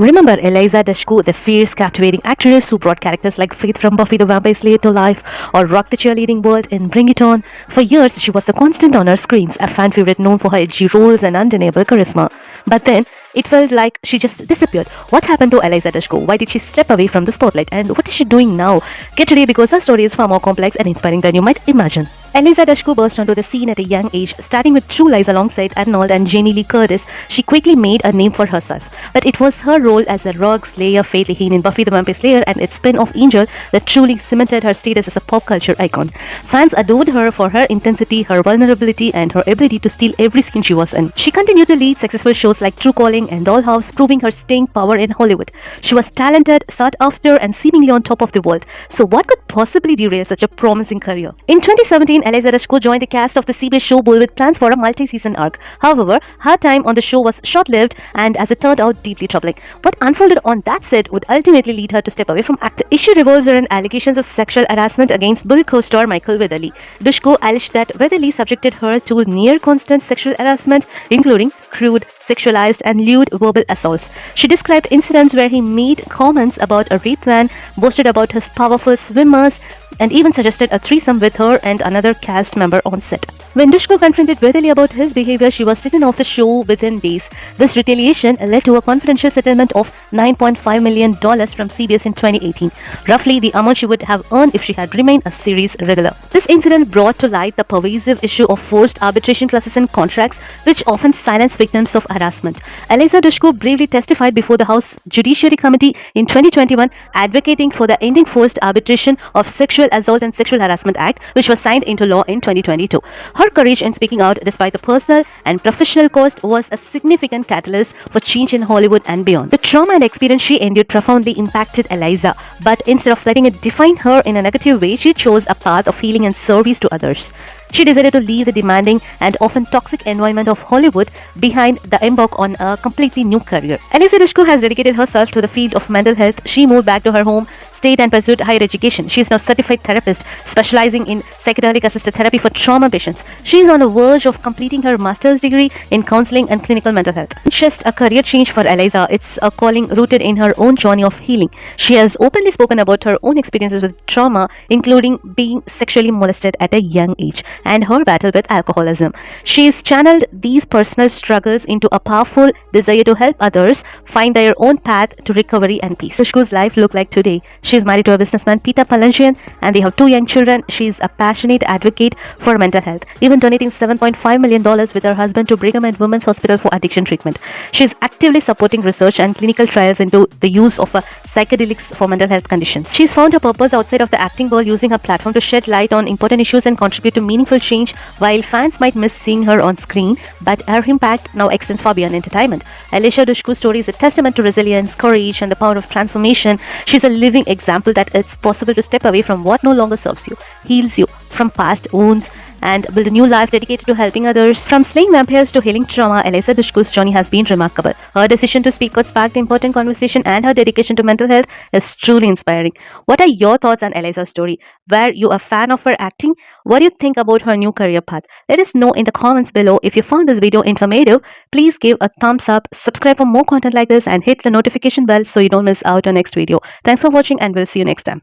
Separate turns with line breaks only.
Remember Eliza Dushku, the fierce, captivating actress who brought characters like Faith from Buffy the Vampire Slayer to life or rocked the cheerleading world in Bring It On? For years, she was a constant on our screens, a fan favorite known for her edgy roles and undeniable charisma. But then, it felt like she just disappeared. What happened to Eliza Dushku? Why did she step away from the spotlight? And what is she doing now? Get ready because her story is far more complex and inspiring than you might imagine. Eliza Dushku burst onto the scene at a young age, starting with True Lies alongside Arnold and Jamie Lee Curtis. She quickly made a name for herself. But it was her role as a rogue slayer, Faith in Buffy the Vampire Slayer and its spin-off Angel that truly cemented her status as a pop culture icon. Fans adored her for her intensity, her vulnerability, and her ability to steal every scene she was in. She continued to lead successful shows like True Calling and Dollhouse, proving her staying power in Hollywood. She was talented, sought after, and seemingly on top of the world. So what could possibly derail such a promising career? In 2017, Eliza Dushku joined the cast of the CBS show Bull with plans for a multi-season arc. However, her time on the show was short-lived and, as it turned out, deeply troubling. What unfolded on that set would ultimately lead her to step away from acting. The issue revolves around allegations of sexual harassment against Bull co-star Michael Weatherly. Dushku alleged that Weatherly subjected her to near-constant sexual harassment, including crude, sexualized, and lewd verbal assaults. She described incidents where he made comments about a rape van, boasted about his powerful swimmers, and even suggested a threesome with her and another cast member on set. When Dushku confronted Weatherly about his behavior, she was taken off the show within days. This retaliation led to a confidential settlement of $9.5 million from CBS in 2018, roughly the amount she would have earned if she had remained a series regular. This incident brought to light the pervasive issue of forced arbitration clauses in contracts, which often silence victims of harassment. Eliza Dushku bravely testified before the House Judiciary Committee in 2021, advocating for the Ending Forced Arbitration of Sexual Assault and Sexual Harassment Act, which was signed into law in 2022. Her courage in speaking out despite the personal and professional cost was a significant catalyst for change in Hollywood and beyond. The trauma and experience she endured profoundly impacted Eliza, but instead of letting it define her in a negative way, she chose a path of healing and service to others. She decided to leave the demanding and often toxic environment of Hollywood behind the embark on a completely new career. Eliza Dushku has dedicated herself to the field of mental health. She moved back to her home state and pursued higher education. She is now a certified therapist specializing in psychedelic assisted therapy for trauma patients. She is on the verge of completing her master's degree in counseling and clinical mental health. It's just a career change for Eliza. It's a calling rooted in her own journey of healing. She has openly spoken about her own experiences with trauma, including being sexually molested at a young age and her battle with alcoholism. She's channeled these personal struggles into a powerful desire to help others find their own path to recovery and peace. Dushku's life looked like today. She's married to a businessman, Peter Palanchian, and they have 2 young children. She's a passionate advocate for mental health, even donating $7.5 million with her husband to Brigham and Women's Hospital for addiction treatment. She's actively supporting research and clinical trials into the use of psychedelics for mental health conditions. She's found her purpose outside of the acting world, using her platform to shed light on important issues and contribute to meaningful change. While fans might miss seeing her on screen, but her impact now extends far beyond entertainment. Eliza Dushku's story is a testament to resilience, courage, and the power of transformation. She's a living example that it's possible to step away from what no longer serves you, heals you from past wounds, and build a new life dedicated to helping others. From slaying vampires to healing trauma, Eliza Dushku's journey has been remarkable. Her decision to speak out sparked important conversation, and her dedication to mental health is truly inspiring. What are your thoughts on Eliza's story? Were you a fan of her acting? What do you think about her new career path? Let us know in the comments below. If you found this video informative, please give a thumbs up, subscribe for more content like this, and hit the notification bell so you don't miss out on next video. Thanks for watching, and we'll see you next time.